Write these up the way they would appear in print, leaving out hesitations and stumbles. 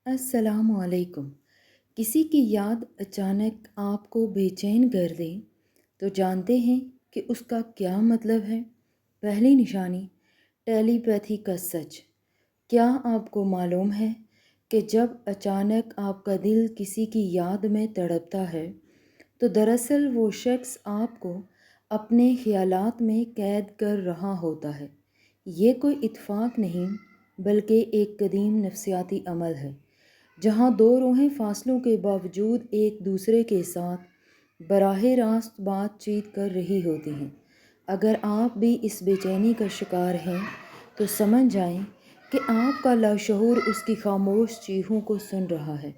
अस्सलाम वालेकुम। किसी की याद अचानक आपको बेचैन कर दे तो जानते हैं कि उसका क्या मतलब है। पहली निशानी, टेलीपैथी का सच। क्या आपको मालूम है कि जब अचानक आपका दिल किसी की याद में तड़पता है तो दरअसल वो शख्स आपको अपने ख़यालात में कैद कर रहा होता है। ये कोई इत्तेफाक नहीं बल्कि एक कदीम नफ्सियाती अमल है, जहाँ दो रूहें फासलों के बावजूद एक दूसरे के साथ बराह रास्त बातचीत कर रही होती हैं। अगर आप भी इस बेचैनी का शिकार हैं तो समझ जाएं कि आपका लाशऊर उसकी खामोश चीखों को सुन रहा है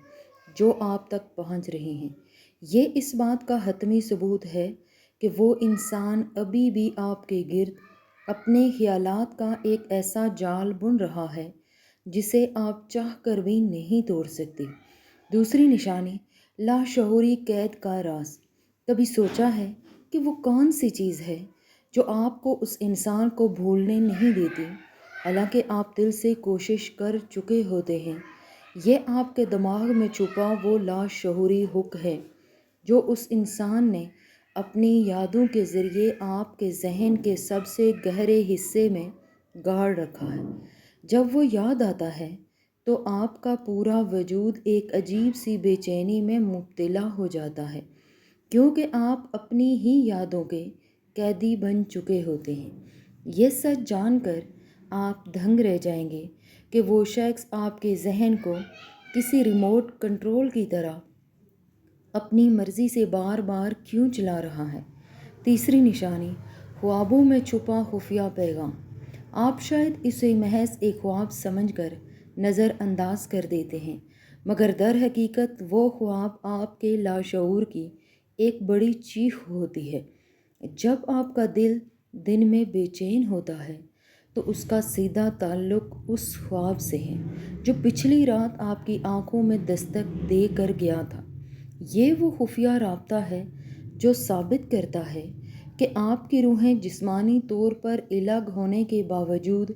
जो आप तक पहुंच रही हैं। ये इस बात का हतमी सबूत है कि वो इंसान अभी भी आपके गिर्द अपने ख्यालात का एक ऐसा जाल बुन रहा है जिसे आप चाह कर भी नहीं तोड़ सकती। दूसरी निशानी, लाशऊरी कैद का राज। कभी सोचा है कि वो कौन सी चीज़ है जो आपको उस इंसान को भूलने नहीं देती, हालांकि आप दिल से कोशिश कर चुके होते हैं। ये आपके दिमाग में छुपा वो लाशऊरी हुक है जो उस इंसान ने अपनी यादों के ज़रिए आपके जहन के सबसे गहरे हिस्से में गाड़ रखा है। जब वो याद आता है तो आपका पूरा वजूद एक अजीब सी बेचैनी में मुब्तला हो जाता है, क्योंकि आप अपनी ही यादों के कैदी बन चुके होते हैं। ये सच जानकर आप दंग रह जाएंगे कि वो शख्स आपके जहन को किसी रिमोट कंट्रोल की तरह अपनी मर्ज़ी से बार बार क्यों चला रहा है। तीसरी निशानी, ख्वाबों में छुपा खुफिया पैगाम। आप शायद इसे महज एक ख्वाब समझकर नज़रअंदाज कर देते हैं, मगर दर हकीकत वो ख्वाब आपके लाशऊर की एक बड़ी चीख होती है। जब आपका दिल दिन में बेचैन होता है तो उसका सीधा ताल्लुक उस ख्वाब से है जो पिछली रात आपकी आंखों में दस्तक दे कर गया था। ये वो खुफिया राब्ता है जो साबित करता है कि आपकी रूहें जिस्मानी तौर पर अलग होने के बावजूद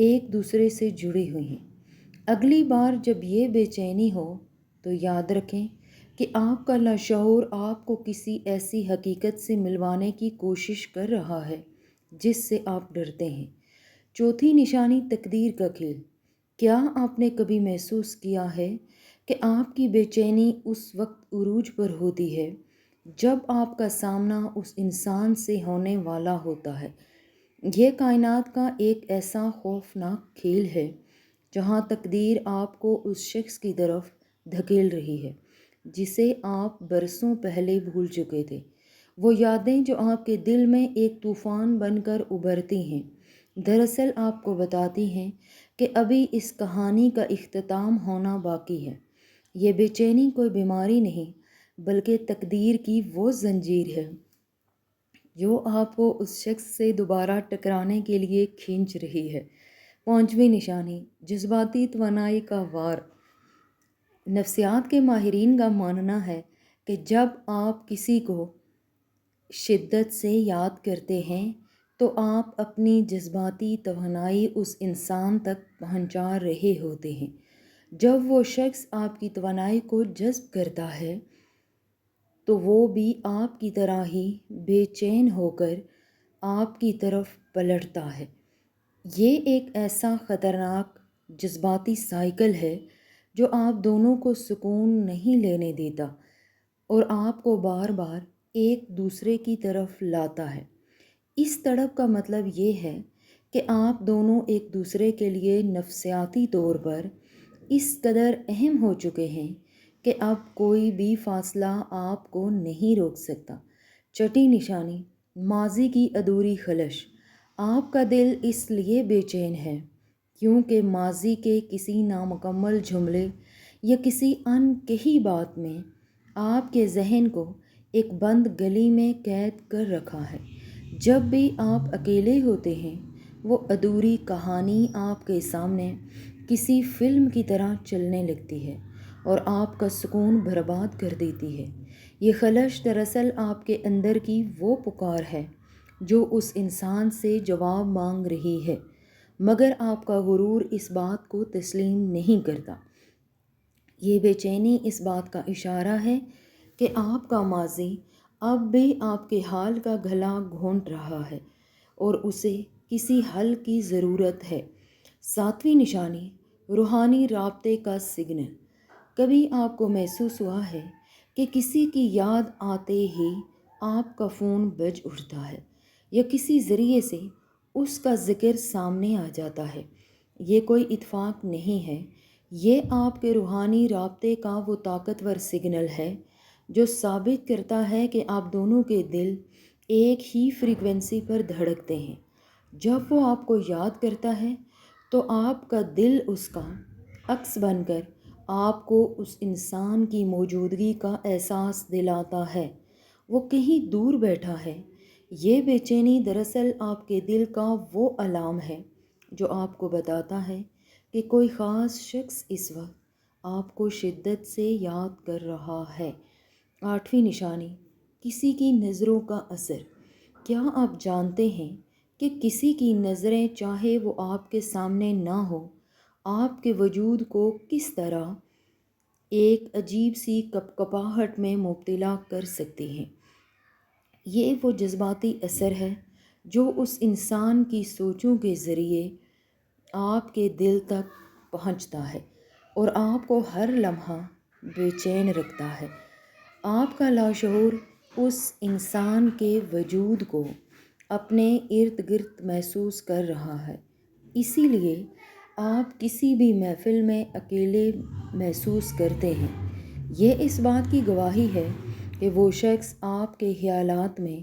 एक दूसरे से जुड़ी हुई हैं। अगली बार जब ये बेचैनी हो तो याद रखें कि आपका लाशऊर आपको किसी ऐसी हकीकत से मिलवाने की कोशिश कर रहा है जिससे आप डरते हैं। चौथी निशानी, तकदीर का खेल। क्या आपने कभी महसूस किया है कि आपकी बेचैनी उस वक्त उरूज पर होती है जब आपका सामना उस इंसान से होने वाला होता है। यह कायनात का एक ऐसा खौफनाक खेल है जहाँ तकदीर आपको उस शख्स की तरफ धकेल रही है जिसे आप बरसों पहले भूल चुके थे। वो यादें जो आपके दिल में एक तूफ़ान बनकर उभरती हैं, दरअसल आपको बताती हैं कि अभी इस कहानी का इख्तिताम होना बाकी है। ये बेचैनी कोई बीमारी नहीं बल्कि तकदीर की वो जंजीर है जो आपको उस शख्स से दोबारा टकराने के लिए खींच रही है। पांचवी निशानी, जज्बाती तवानाई का वार। नफ्सियात के माहिरीन का मानना है कि जब आप किसी को शिद्दत से याद करते हैं तो आप अपनी जज्बाती तवानाई उस इंसान तक पहुंचा रहे होते हैं। जब वो शख्स आपकी तवानाई को जज्ब करता है तो वो भी आपकी तरह ही बेचैन होकर आपकी तरफ पलटता है। ये एक ऐसा ख़तरनाक जज्बाती साइकिल है जो आप दोनों को सुकून नहीं लेने देता और आपको बार बार एक दूसरे की तरफ लाता है। इस तड़प का मतलब ये है कि आप दोनों एक दूसरे के लिए नफ्सियाती तौर पर इस कदर अहम हो चुके हैं कि अब कोई भी फासला आपको नहीं रोक सकता। छठी निशानी, माजी की अधूरी खलश। आपका दिल इसलिए बेचैन है क्योंकि माजी के किसी नामुकम्मल जुमले या किसी अनकही बात में आपके जहन को एक बंद गली में कैद कर रखा है। जब भी आप अकेले होते हैं वो अधूरी कहानी आपके सामने किसी फिल्म की तरह चलने लगती है और आपका सुकून बर्बाद कर देती है। ये खलश दरअसल आपके अंदर की वो पुकार है जो उस इंसान से जवाब मांग रही है, मगर आपका गुरूर इस बात को तस्लीम नहीं करता। یہ بے چینی اس بات کا اشارہ ہے کہ آپ کا ماضی اب بھی آپ کے حال کا گلا گھونٹ رہا ہے اور اسے کسی حل کی ضرورت ہے۔ ساتویں نشانی، روحانی رابطے کا سگنل۔ کبھی آپ کو محسوس ہوا ہے کہ کسی کی یاد آتے ہی آپ کا فون بج اٹھتا ہے یا کسی ذریعے سے اس کا ذکر سامنے آ جاتا ہے؟ یہ کوئی اتفاق نہیں ہے، یہ آپ کے روحانی رابطے کا وہ طاقتور سگنل ہے جو ثابت کرتا ہے کہ آپ دونوں کے دل ایک ہی فریکوینسی پر دھڑکتے ہیں۔ جب وہ آپ کو یاد کرتا ہے تو آپ کا دل اس کا عکس بن کر آپ کو اس انسان کی موجودگی کا احساس دلاتا ہے۔ وہ کہیں دور بیٹھا ہے۔ یہ بے چینی دراصل آپ کے دل کا وہ الارم ہے جو آپ کو بتاتا ہے کہ کوئی خاص شخص اس وقت آپ کو شدت سے یاد کر رہا ہے۔ آٹھویں نشانی، کسی کی نظروں کا اثر۔ کیا آپ جانتے ہیں کہ کسی کی نظریں، چاہے وہ آپ کے سامنے نہ ہو، آپ کے وجود کو کس طرح ایک عجیب سی کپکپاہٹ میں مبتلا کر سکتی ہیں؟ یہ وہ جذباتی اثر ہے جو اس انسان کی سوچوں کے ذریعے آپ کے دل تک پہنچتا ہے اور آپ کو ہر لمحہ بے چین رکھتا ہے۔ آپ کا لاشعور اس انسان کے وجود کو اپنے ارد گرد محسوس کر رہا ہے، اسی لیے آپ کسی بھی محفل میں اکیلے محسوس کرتے ہیں۔ یہ اس بات کی گواہی ہے کہ وہ شخص آپ کے خیالات میں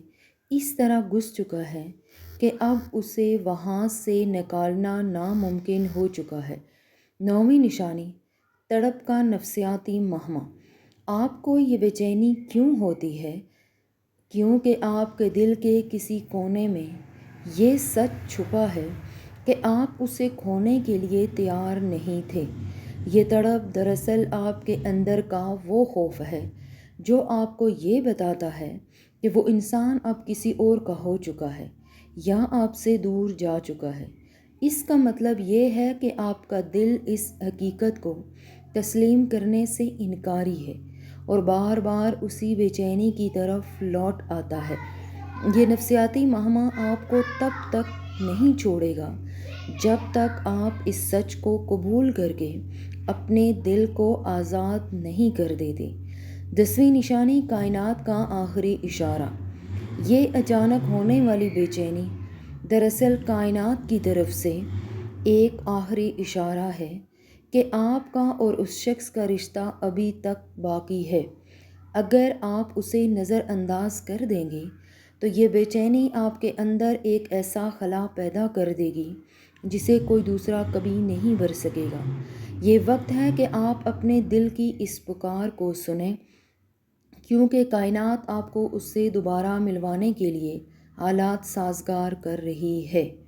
اس طرح گھس چکا ہے کہ اب اسے وہاں سے نکالنا ناممکن ہو چکا ہے۔ نویں نشانی، تڑپ کا نفسیاتی مہمہ۔ آپ کو یہ بے چینی کیوں ہوتی ہے؟ کیونکہ آپ کے دل کے کسی کونے میں یہ سچ چھپا ہے کہ آپ اسے کھونے کے لیے تیار نہیں تھے۔ یہ تڑپ دراصل آپ کے اندر کا وہ خوف ہے جو آپ کو یہ بتاتا ہے کہ وہ انسان اب کسی اور کا ہو چکا ہے یا آپ سے دور جا چکا ہے۔ اس کا مطلب یہ ہے کہ آپ کا دل اس حقیقت کو تسلیم کرنے سے انکاری ہے اور بار بار اسی بے چینی کی طرف لوٹ آتا ہے۔ یہ نفسیاتی مہمہ آپ کو تب تک نہیں چھوڑے گا جب تک آپ اس سچ کو قبول کر کے اپنے دل کو آزاد نہیں کر دیتے۔ 10ویں نشانی، کائنات کا آخری اشارہ۔ یہ اچانک ہونے والی بے چینی دراصل کائنات کی طرف سے ایک آخری اشارہ ہے کہ آپ کا اور اس شخص کا رشتہ ابھی تک باقی ہے۔ اگر آپ اسے نظر انداز کر دیں گے تو یہ بے چینی آپ کے اندر ایک ایسا خلا پیدا کر دے گی جسے کوئی دوسرا کبھی نہیں بھر سکے گا۔ یہ وقت ہے کہ آپ اپنے دل کی اس پکار کو سنیں، کیونکہ کائنات آپ کو اس سے دوبارہ ملوانے کے لیے حالات سازگار کر رہی ہے۔